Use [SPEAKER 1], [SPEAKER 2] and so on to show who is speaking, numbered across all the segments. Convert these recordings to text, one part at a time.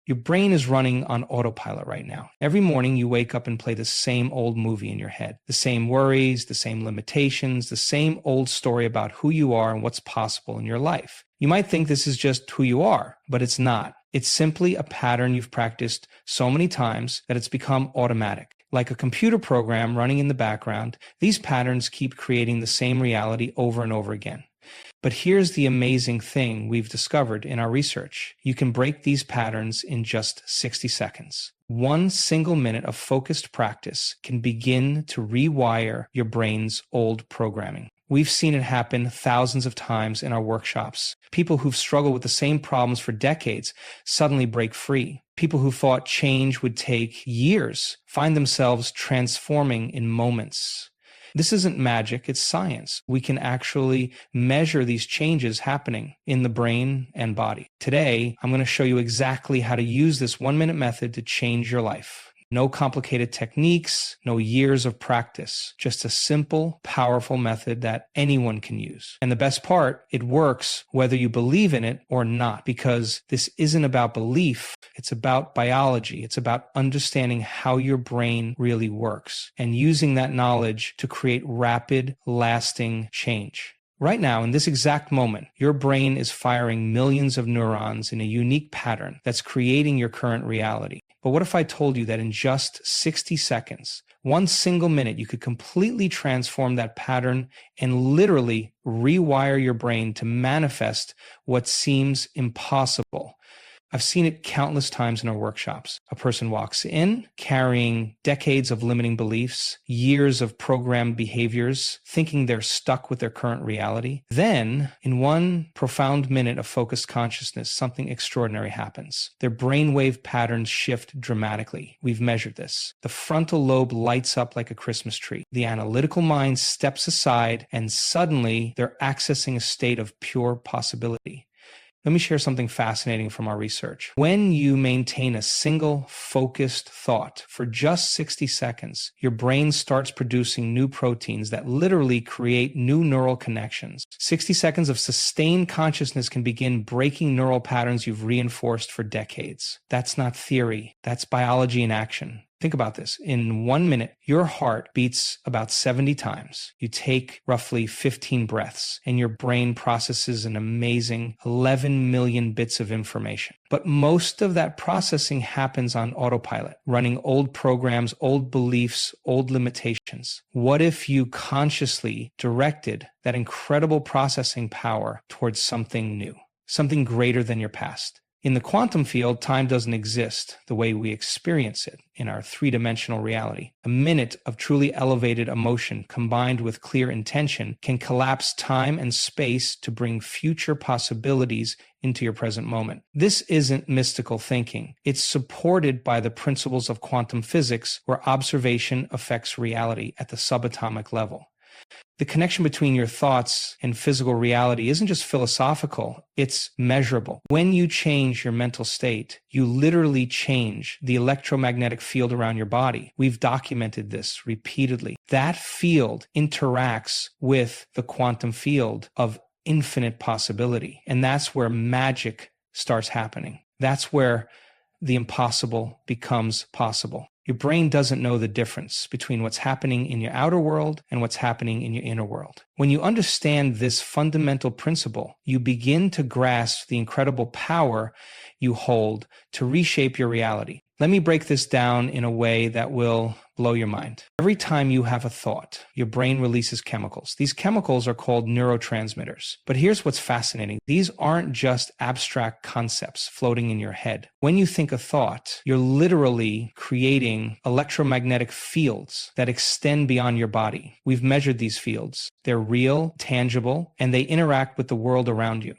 [SPEAKER 1] Your brain is running on autopilot right now. Every morning you wake up and play the same old movie in your head. The same worries, the same limitations, the same old story about who you are and what's possible in your life. You might think this is just who you are, but it's not. It's simply a pattern you've practiced so many times that it's become automatic. Like a computer program running in the background, these patterns keep creating the same reality over and over again. But here's the amazing thing we've discovered in our research. You can break these patterns in just 60 seconds. One single minute of focused practice can begin to rewire your brain's old programming. We've seen it happen thousands of times in our workshops. People who've struggled with the same problems for decades suddenly break free. People who thought change would take years find themselves transforming in moments. This isn't magic, it's science. We can actually measure these changes happening in the brain and body. Today, I'm going to show you exactly how to use this 1-minute method to change your life. No complicated techniques, no years of practice, just a simple, powerful method that anyone can use. And the best part, it works whether you believe in it or not, because this isn't about belief, it's about biology. It's about understanding how your brain really works and using that knowledge to create rapid, lasting change. Right now, in this exact moment, your brain is firing millions of neurons in a unique pattern that's creating your current reality. But what if I told you that in just 60 seconds, one single minute, you could completely transform that pattern and literally rewire your brain to manifest what seems impossible? I've seen it countless times in our workshops. A person walks in carrying decades of limiting beliefs, years of programmed behaviors, thinking they're stuck with their current reality. Then, in one profound minute of focused consciousness, something extraordinary happens. Their brainwave patterns shift dramatically. We've measured this. The frontal lobe lights up like a Christmas tree. The analytical mind steps aside, and suddenly they're accessing a state of pure possibility. Let me share something fascinating from our research. When you maintain a single focused thought for just 60 seconds, your brain starts producing new proteins that literally create new neural connections. 60 seconds of sustained consciousness can begin breaking neural patterns you've reinforced for decades. That's not theory. That's biology in action. Think about this. In 1 minute, your heart beats about 70 times. You take roughly 15 breaths, and your brain processes an amazing 11 million bits of information. But most of that processing happens on autopilot, running old programs, old beliefs, old limitations. What if you consciously directed that incredible processing power towards something new, something greater than your past? In the quantum field, time doesn't exist the way we experience it in our three-dimensional reality. A minute of truly elevated emotion combined with clear intention can collapse time and space to bring future possibilities into your present moment. This isn't mystical thinking. It's supported by the principles of quantum physics, where observation affects reality at the subatomic level. The connection between your thoughts and physical reality isn't just philosophical, it's measurable. When you change your mental state, you literally change the electromagnetic field around your body. We've documented this repeatedly. That field interacts with the quantum field of infinite possibility, and that's where magic starts happening. That's where the impossible becomes possible. Your brain doesn't know the difference between what's happening in your outer world and what's happening in your inner world. When you understand this fundamental principle, you begin to grasp the incredible power you hold to reshape your reality. Let me break this down in a way that will blow your mind. Every time you have a thought, your brain releases chemicals. These chemicals are called neurotransmitters. But here's what's fascinating. These aren't just abstract concepts floating in your head. When you think a thought, you're literally creating electromagnetic fields that extend beyond your body. We've measured these fields. They're real, tangible, and they interact with the world around you.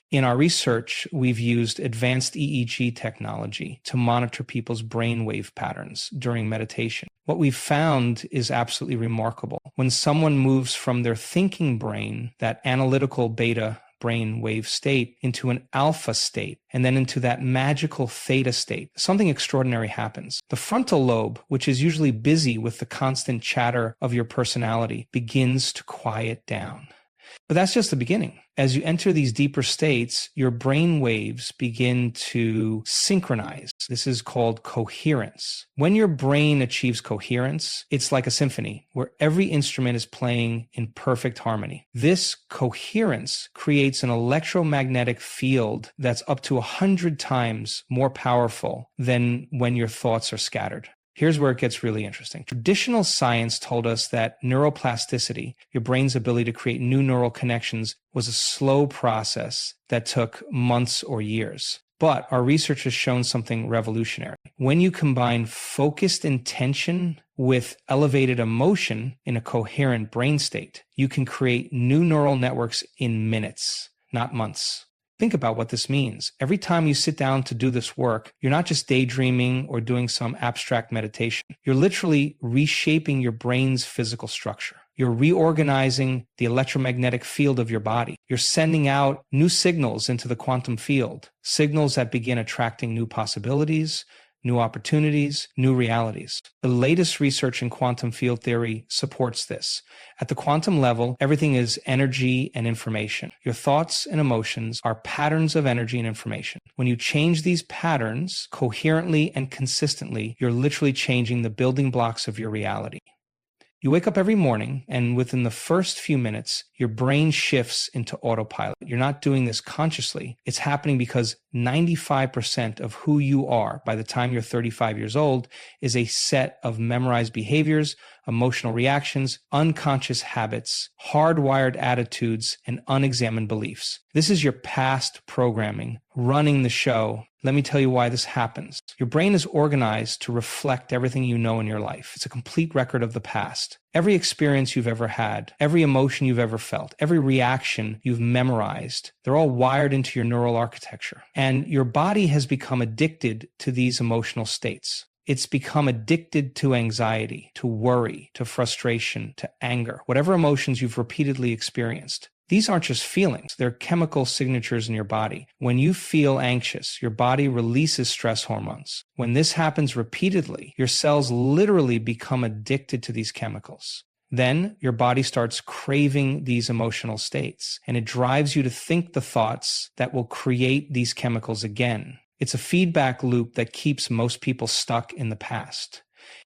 [SPEAKER 1] In our research, we've used advanced EEG technology to monitor people's brainwave patterns during meditation. What we've found is absolutely remarkable. When someone moves from their thinking brain, that analytical beta brainwave state, into an alpha state, and then into that magical theta state, something extraordinary happens. The frontal lobe, which is usually busy with the constant chatter of your personality, begins to quiet down. But that's just the beginning. As you enter these deeper states, your brain waves begin to synchronize. This is called coherence. When your brain achieves coherence, it's like a symphony where every instrument is playing in perfect harmony. This coherence creates an electromagnetic field that's up to 100 times more powerful than when your thoughts are scattered. Here's where it gets really interesting. Traditional science told us that neuroplasticity, your brain's ability to create new neural connections, was a slow process that took months or years. But our research has shown something revolutionary. When you combine focused intention with elevated emotion in a coherent brain state, you can create new neural networks in minutes, not months. Think about what this means. Every time you sit down to do this work, you're not just daydreaming or doing some abstract meditation. You're literally reshaping your brain's physical structure. You're reorganizing the electromagnetic field of your body. You're sending out new signals into the quantum field, signals that begin attracting new possibilities, new opportunities, new realities. The latest research in quantum field theory supports this. At the quantum level, everything is energy and information. Your thoughts and emotions are patterns of energy and information. When you change these patterns coherently and consistently, you're literally changing the building blocks of your reality. You wake up every morning, and within the first few minutes, your brain shifts into autopilot. You're not doing this consciously. It's happening because 95% of who you are by the time you're 35 years old is a set of memorized behaviors, emotional reactions, unconscious habits, hardwired attitudes, and unexamined beliefs. This is your past programming running the show. Let me tell you why this happens. Your brain is organized to reflect everything you know in your life. It's a complete record of the past. Every experience you've ever had, every emotion you've ever felt, every reaction you've memorized, they're all wired into your neural architecture. And your body has become addicted to these emotional states. It's become addicted to anxiety, to worry, to frustration, to anger, whatever emotions you've repeatedly experienced. These aren't just feelings, they're chemical signatures in your body. When you feel anxious, your body releases stress hormones. When this happens repeatedly, your cells literally become addicted to these chemicals. Then your body starts craving these emotional states, and it drives you to think the thoughts that will create these chemicals again. It's a feedback loop that keeps most people stuck in the past.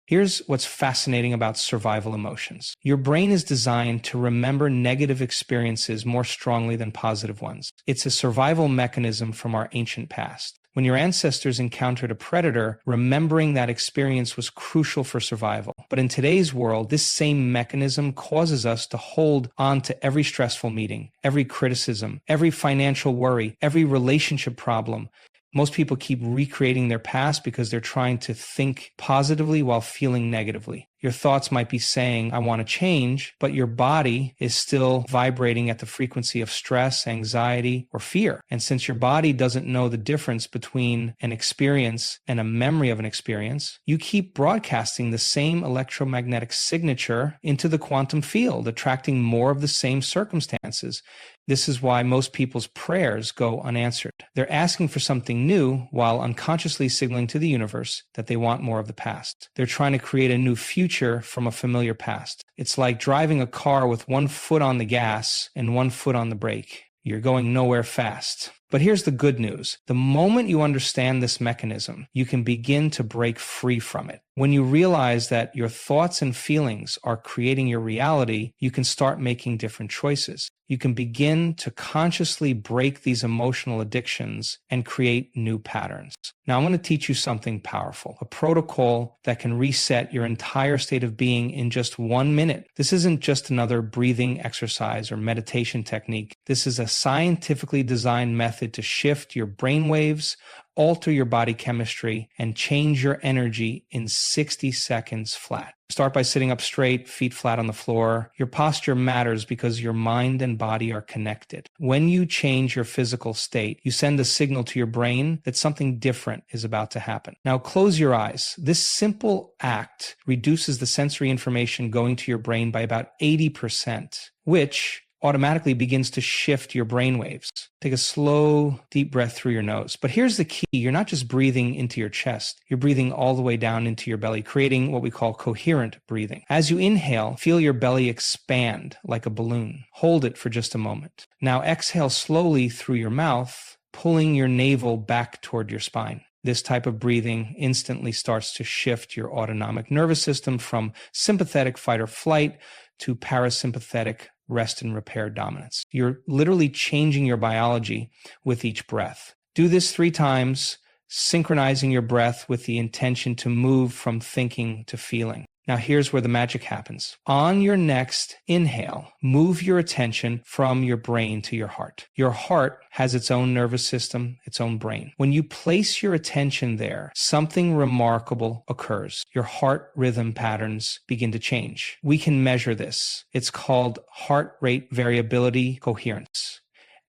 [SPEAKER 1] Here's what's fascinating about survival emotions. Your brain is designed to remember negative experiences more strongly than positive ones. It's a survival mechanism from our ancient past. When your ancestors encountered a predator, remembering that experience was crucial for survival. But in today's world, this same mechanism causes us to hold on to every stressful meeting, every criticism, every financial worry, every relationship problem. Most people keep recreating their past because they're trying to think positively while feeling negatively. Your thoughts might be saying, I want to change, but your body is still vibrating at the frequency of stress, anxiety, or fear. And since your body doesn't know the difference between an experience and a memory of an experience, you keep broadcasting the same electromagnetic signature into the quantum field, attracting more of the same circumstances. This is why most people's prayers go unanswered. They're asking for something new while unconsciously signaling to the universe that they want more of the past. They're trying to create a new future from a familiar past. It's like driving a car with one foot on the gas and one foot on the brake. You're going nowhere fast. But here's the good news. The moment you understand this mechanism, you can begin to break free from it. When you realize that your thoughts and feelings are creating your reality, you can start making different choices. You can begin to consciously break these emotional addictions and create new patterns. Now, I'm going to teach you something powerful, a protocol that can reset your entire state of being in just 1 minute. This isn't just another breathing exercise or meditation technique. This is a scientifically designed method to shift your brain waves, alter your body chemistry, and change your energy in 60 seconds flat. Start by sitting up straight, feet flat on the floor. Your posture matters because your mind and body are connected. When you change your physical state, you send a signal to your brain that something different is about to happen. Now close your eyes. This simple act reduces the sensory information going to your brain by about 80%, which automatically begins to shift your brain waves. Take a slow, deep breath through your nose. But here's the key. You're not just breathing into your chest. You're breathing all the way down into your belly, creating what we call coherent breathing. As you inhale, feel your belly expand like a balloon. Hold it for just a moment. Now exhale slowly through your mouth, pulling your navel back toward your spine. This type of breathing instantly starts to shift your autonomic nervous system from sympathetic fight or flight to parasympathetic rest and repair dominance. You're literally changing your biology with each breath. Do this 3 times, synchronizing your breath with the intention to move from thinking to feeling. Now here's where the magic happens. On your next inhale, move your attention from your brain to your heart. Your heart has its own nervous system, its own brain. When you place your attention there, something remarkable occurs. Your heart rhythm patterns begin to change. We can measure this. It's called heart rate variability coherence.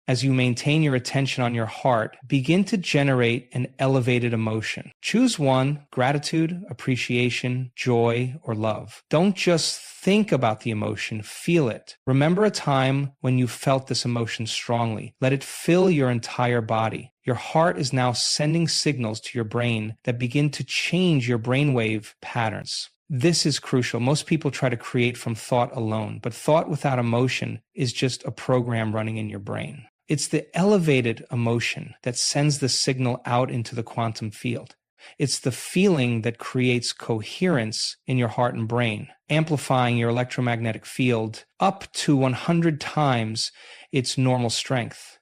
[SPEAKER 1] As you maintain your attention on your heart, begin to generate an elevated emotion. Choose one: gratitude, appreciation, joy, or love. Don't just think about the emotion, feel it. Remember a time when you felt this emotion strongly. Let it fill your entire body. Your heart is now sending signals to your brain that begin to change your brainwave patterns. This is crucial. Most people try to create from thought alone, but thought without emotion is just a program running in your brain. It's the elevated emotion that sends the signal out into the quantum field. It's the feeling that creates coherence in your heart and brain, amplifying your electromagnetic field up to 100 times its normal strength.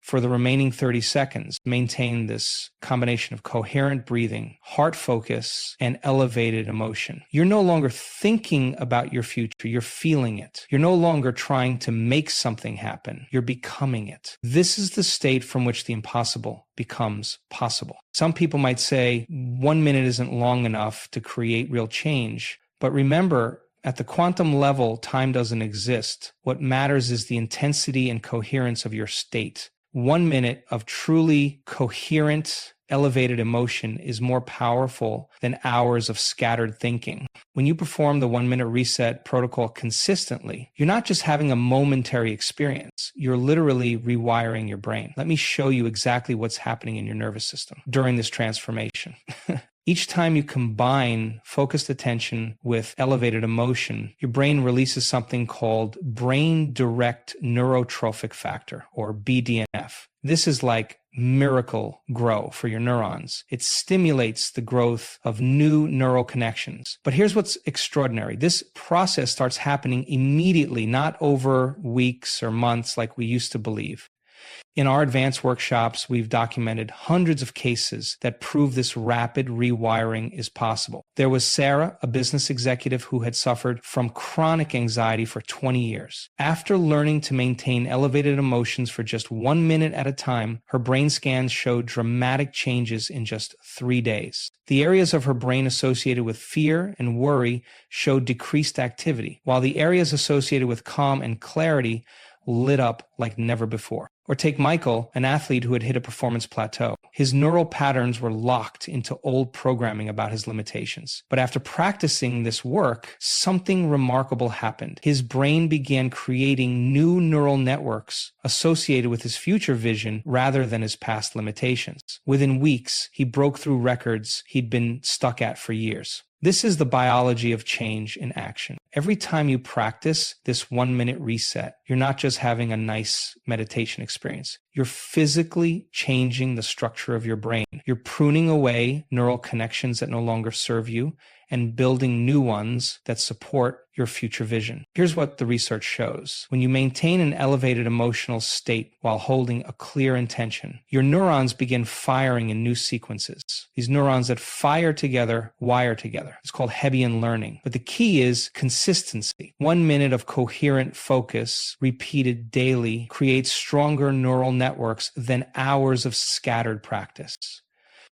[SPEAKER 1] For the remaining 30 seconds, maintain this combination of coherent breathing, heart focus, and elevated emotion. You're no longer thinking about your future, you're feeling it. You're no longer trying to make something happen, you're becoming it. This is the state from which the impossible becomes possible. Some people might say 1 minute isn't long enough to create real change, but remember, at the quantum level, time doesn't exist. What matters is the intensity and coherence of your state. 1 minute of truly coherent, elevated emotion is more powerful than hours of scattered thinking. When you perform the 1 minute reset protocol consistently, you're not just having a momentary experience, you're literally rewiring your brain. Let me show you exactly what's happening in your nervous system during this transformation. Each time you combine focused attention with elevated emotion, your brain releases something called brain direct neurotrophic factor, or BDNF. This is like miracle grow for your neurons. It stimulates the growth of new neural connections. But here's what's extraordinary. This process starts happening immediately, not over weeks or months like we used to believe. In our advanced workshops, we've documented hundreds of cases that prove this rapid rewiring is possible. There was Sarah, a business executive who had suffered from chronic anxiety for 20 years. After learning to maintain elevated emotions for just 1 minute at a time, her brain scans showed dramatic changes in just 3 days. The areas of her brain associated with fear and worry showed decreased activity, while the areas associated with calm and clarity lit up like never before. Or take Michael, an athlete who had hit a performance plateau. His neural patterns were locked into old programming about his limitations. But after practicing this work, something remarkable happened. His brain began creating new neural networks associated with his future vision rather than his past limitations. Within weeks, he broke through records he'd been stuck at for years. This is the biology of change in action. Every time you practice this 1 minute reset, you're not just having a nice meditation experience. You're physically changing the structure of your brain. You're pruning away neural connections that no longer serve you and building new ones that support your future vision. Here's what the research shows. When you maintain an elevated emotional state while holding a clear intention, your neurons begin firing in new sequences. These neurons that fire together, wire together. It's called Hebbian learning. But the key is consistency. 1 minute of coherent focus, repeated daily, creates stronger neural networks than hours of scattered practice.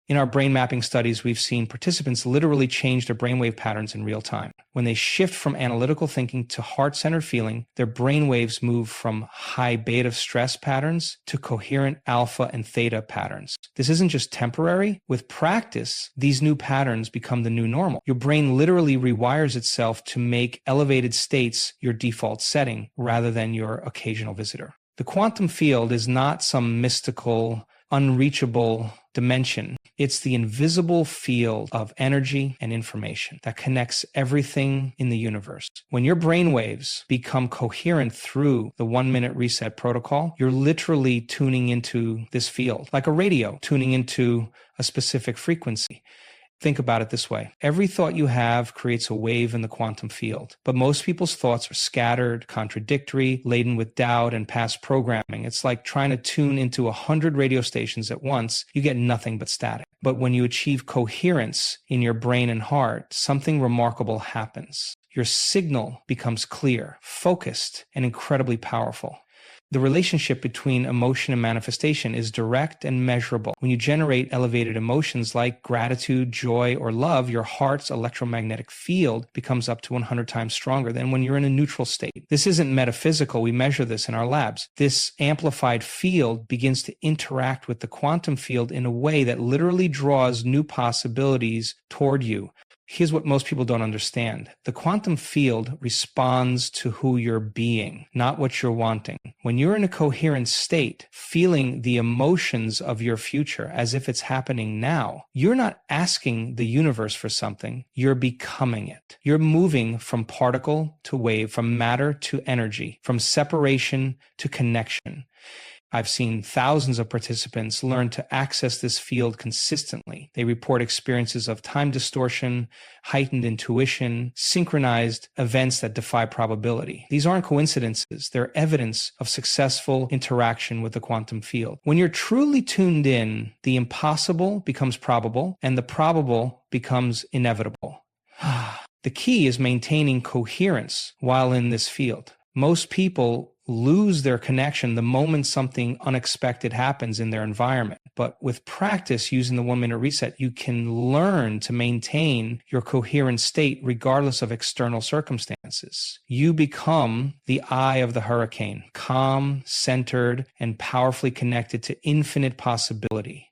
[SPEAKER 1] In our brain mapping studies, we've seen participants literally change their brainwave patterns in real time. When they shift from analytical thinking to heart-centered feeling, their brainwaves move from high beta stress patterns to coherent alpha and theta patterns. This isn't just temporary. With practice, these new patterns become the new normal. Your brain literally rewires itself to make elevated states your default setting rather than your occasional visitor. The quantum field is not some mystical, unreachable dimension. It's the invisible field of energy and information that connects everything in the universe. When your brainwaves become coherent through the 1-minute reset protocol, you're literally tuning into this field, like a radio tuning into a specific frequency. Think about it this way. Every thought you have creates a wave in the quantum field, but most people's thoughts are scattered, contradictory, laden with doubt and past programming. It's like trying to tune into 100 radio stations at once. You get nothing but static. But when you achieve coherence in your brain and heart, something remarkable happens. Your signal becomes clear, focused, and incredibly powerful. The relationship between emotion and manifestation is direct and measurable. When you generate elevated emotions like gratitude, joy, or love, your heart's electromagnetic field becomes up to 100 times stronger than when you're in a neutral state. This isn't metaphysical. We measure this in our labs. This amplified field begins to interact with the quantum field in a way that literally draws new possibilities toward you. Here's what most people don't understand. The quantum field responds to who you're being, not what you're wanting. When you're in a coherent state, feeling the emotions of your future as if it's happening now, you're not asking the universe for something, you're becoming it. You're moving from particle to wave, from matter to energy, from separation to connection. I've seen thousands of participants learn to access this field consistently. They report experiences of time distortion, heightened intuition, synchronized events that defy probability. These aren't coincidences. They're evidence of successful interaction with the quantum field. When you're truly tuned in, the impossible becomes probable, and the probable becomes inevitable. The key is maintaining coherence while in this field. Most people lose their connection the moment something unexpected happens in their environment. But with practice using the 1-minute reset, you can learn to maintain your coherent state regardless of external circumstances. You become the eye of the hurricane, calm, centered, and powerfully connected to infinite possibility.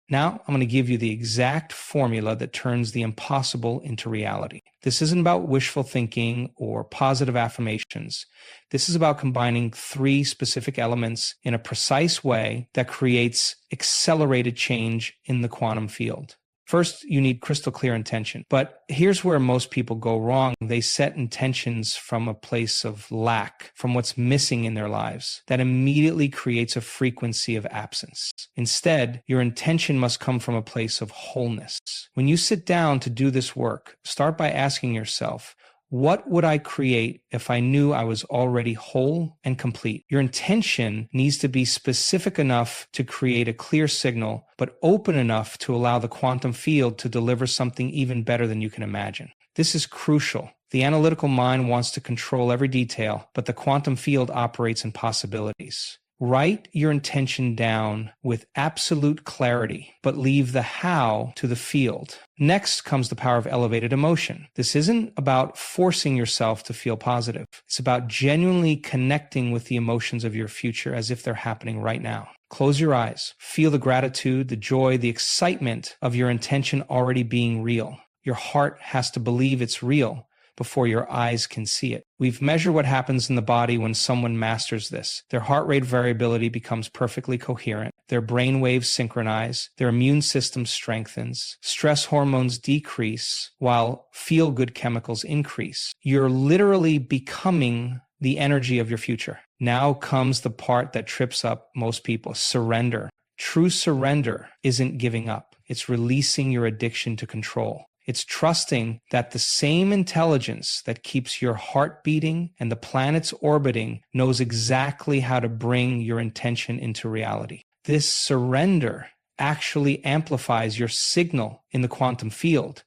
[SPEAKER 1] Now, I'm going to give you the exact formula that turns the impossible into reality. This isn't about wishful thinking or positive affirmations. This is about combining 3 specific elements in a precise way that creates accelerated change in the quantum field. First, you need crystal clear intention. But here's where most people go wrong. They set intentions from a place of lack, from what's missing in their lives. That immediately creates a frequency of absence. Instead, your intention must come from a place of wholeness. When you sit down to do this work, start by asking yourself, what would I create if I knew I was already whole and complete? Your intention needs to be specific enough to create a clear signal, but open enough to allow the quantum field to deliver something even better than you can imagine. This is crucial. The analytical mind wants to control every detail, but the quantum field operates in possibilities. Write your intention down with absolute clarity, but leave the how to the field. Next comes the power of elevated emotion. This isn't about forcing yourself to feel positive. It's about genuinely connecting with the emotions of your future as if they're happening right now. Close your eyes. Feel the gratitude, the joy, the excitement of your intention already being real. Your heart has to believe it's real before your eyes can see it. We've measured what happens in the body when someone masters this. Their heart rate variability becomes perfectly coherent. Their brain waves synchronize. Their immune system strengthens. Stress hormones decrease while feel-good chemicals increase. You're literally becoming the energy of your future. Now comes the part that trips up most people: surrender. True surrender isn't giving up. It's releasing your addiction to control. It's trusting that the same intelligence that keeps your heart beating and the planets orbiting knows exactly how to bring your intention into reality. This surrender actually amplifies your signal in the quantum field.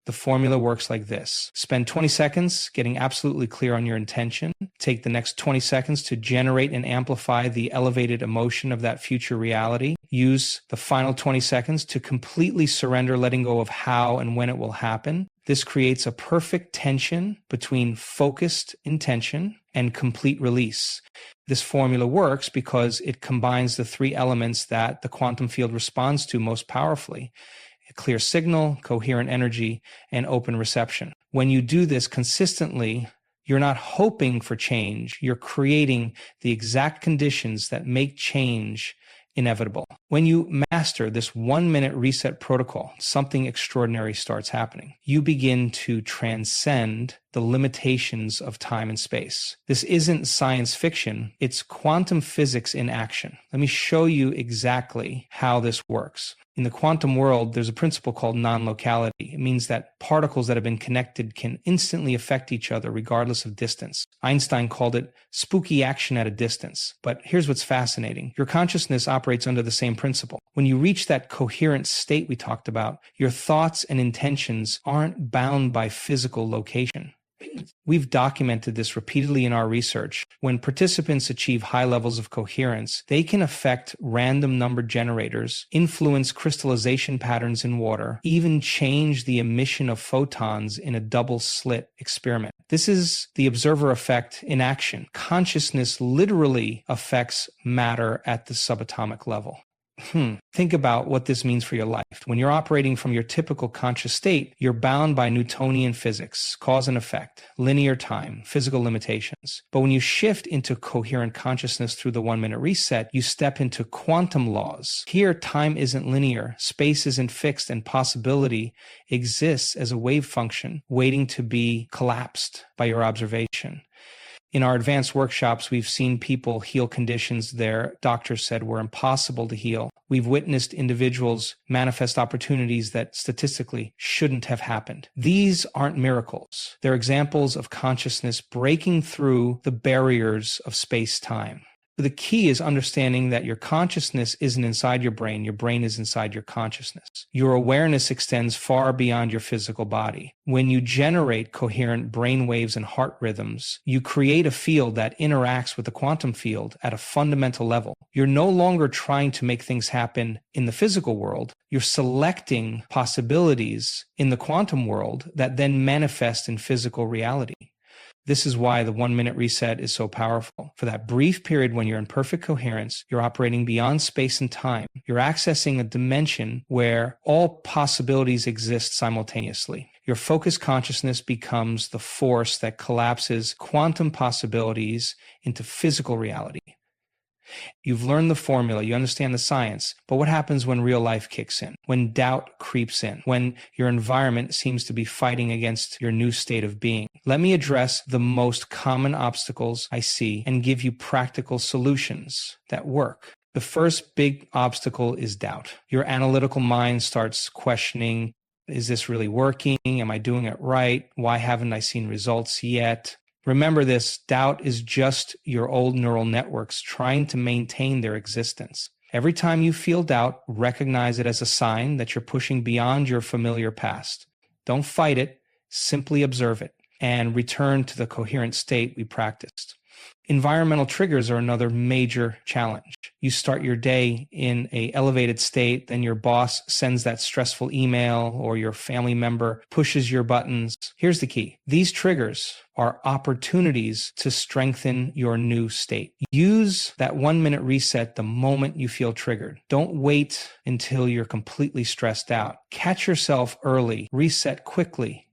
[SPEAKER 1] The formula works like this. Spend 20 seconds getting absolutely clear on your intention. Take the next 20 seconds to generate and amplify the elevated emotion of that future reality. Use the final 20 seconds to completely surrender, letting go of how and when it will happen. This creates a perfect tension between focused intention and complete release. This formula works because it combines the three elements that the quantum field responds to most powerfully: a clear signal, coherent energy, and open reception. When you do this consistently, you're not hoping for change. You're creating the exact conditions that make change inevitable. When you master this 1-minute reset protocol, something extraordinary starts happening. You begin to transcend the limitations of time and space. This isn't science fiction, it's quantum physics in action. Let me show you exactly how this works. In the quantum world, there's a principle called non-locality. It means that particles that have been connected can instantly affect each other regardless of distance. Einstein called it spooky action at a distance. But here's what's fascinating. Your consciousness operates under the same principle. When you reach that coherent state we talked about, your thoughts and intentions aren't bound by physical location. We've documented this repeatedly in our research. When participants achieve high levels of coherence, they can affect random number generators, influence crystallization patterns in water, even change the emission of photons in a double slit experiment. This is the observer effect in action. Consciousness literally affects matter at the subatomic level. Think about what this means for your life. When you're operating from your typical conscious state, you're bound by Newtonian physics, cause and effect, linear time, physical limitations. But when you shift into coherent consciousness through the 1-minute reset, you step into quantum laws. Here, time isn't linear, space isn't fixed, and possibility exists as a wave function waiting to be collapsed by your observation. In our advanced workshops, we've seen people heal conditions their doctors said were impossible to heal. We've witnessed individuals manifest opportunities that statistically shouldn't have happened. These aren't miracles. They're examples of consciousness breaking through the barriers of space-time. The key is understanding that your consciousness isn't inside your brain is inside your consciousness. Your awareness extends far beyond your physical body. When you generate coherent brain waves and heart rhythms, you create a field that interacts with the quantum field at a fundamental level. You're no longer trying to make things happen in the physical world. You're selecting possibilities in the quantum world that then manifest in physical reality. This is why the 1-minute reset is so powerful. For that brief period when you're in perfect coherence, you're operating beyond space and time. You're accessing a dimension where all possibilities exist simultaneously. Your focused consciousness becomes the force that collapses quantum possibilities into physical reality. You've learned the formula, you understand the science, but what happens when real life kicks in? When doubt creeps in? When your environment seems to be fighting against your new state of being? Let me address the most common obstacles I see and give you practical solutions that work. The first big obstacle is doubt. Your analytical mind starts questioning, is this really working? Am I doing it right? Why haven't I seen results yet? Remember this, doubt is just your old neural networks trying to maintain their existence. Every time you feel doubt, recognize it as a sign that you're pushing beyond your familiar past. Don't fight it, simply observe it, and return to the coherent state we practiced. Environmental triggers are another major challenge. You start your day in an elevated state, then your boss sends that stressful email or your family member pushes your buttons. Here's the key. These triggers are opportunities to strengthen your new state. Use that 1-minute reset the moment you feel triggered. Don't wait until you're completely stressed out. Catch yourself early. Reset quickly.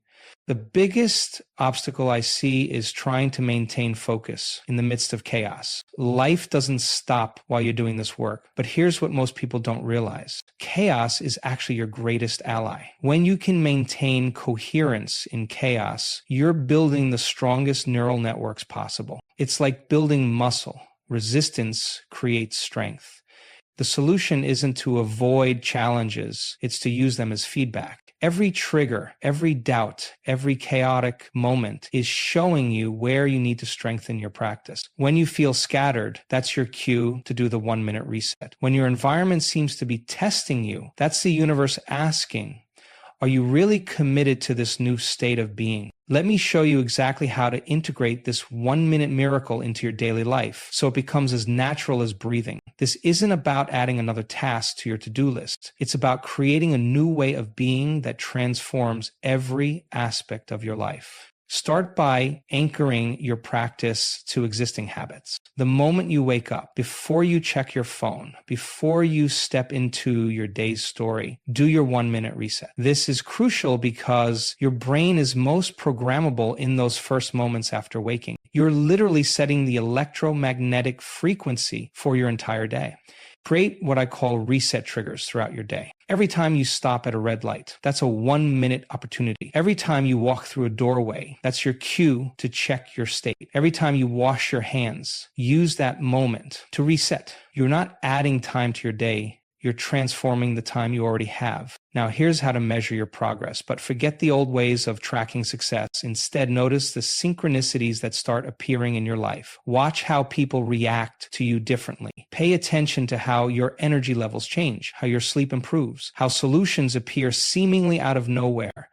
[SPEAKER 1] The biggest obstacle I see is trying to maintain focus in the midst of chaos. Life doesn't stop while you're doing this work, but here's what most people don't realize. Chaos is actually your greatest ally. When you can maintain coherence in chaos, you're building the strongest neural networks possible. It's like building muscle. Resistance creates strength. The solution isn't to avoid challenges, it's to use them as feedback. Every trigger, every doubt, every chaotic moment is showing you where you need to strengthen your practice. When you feel scattered, that's your cue to do the 1-minute reset. When your environment seems to be testing you, that's the universe asking, Are you really committed to this new state of being? Let me show you exactly how to integrate this 1-minute miracle into your daily life so it becomes as natural as breathing. This isn't about adding another task to your to-do list. It's about creating a new way of being that transforms every aspect of your life. Start by anchoring your practice to existing habits. The moment you wake up, before you check your phone, before you step into your day's story, do your 1-minute reset. This is crucial because your brain is most programmable in those first moments after waking. You're literally setting the electromagnetic frequency for your entire day. Create what I call reset triggers throughout your day. Every time you stop at a red light, that's a 1-minute opportunity. Every time you walk through a doorway, that's your cue to check your state. Every time you wash your hands, use that moment to reset. You're not adding time to your day. You're transforming the time you already have. Now, here's how to measure your progress, but forget the old ways of tracking success. Instead, notice the synchronicities that start appearing in your life. Watch how people react to you differently. Pay attention to how your energy levels change, how your sleep improves, how solutions appear seemingly out of nowhere.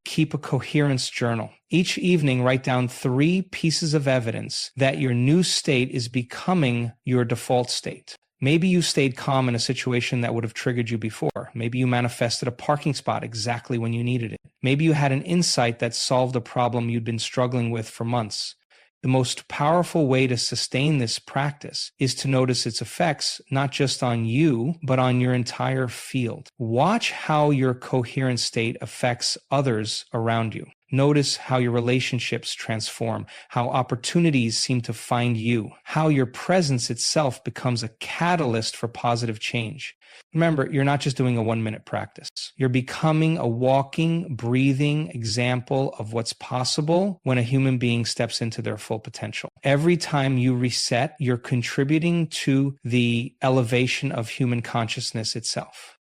[SPEAKER 1] Keep a coherence journal. Each evening, write down 3 pieces of evidence that your new state is becoming your default state. Maybe you stayed calm in a situation that would have triggered you before. Maybe you manifested a parking spot exactly when you needed it. Maybe you had an insight that solved a problem you'd been struggling with for months. The most powerful way to sustain this practice is to notice its effects, not just on you, but on your entire field. Watch how your coherent state affects others around you. Notice how your relationships transform, how opportunities seem to find you, how your presence itself becomes a catalyst for positive change. Remember, you're not just doing a 1-minute practice. You're becoming a walking, breathing example of what's possible when a human being steps into their full potential. Every time you reset, you're contributing to the elevation of human consciousness itself.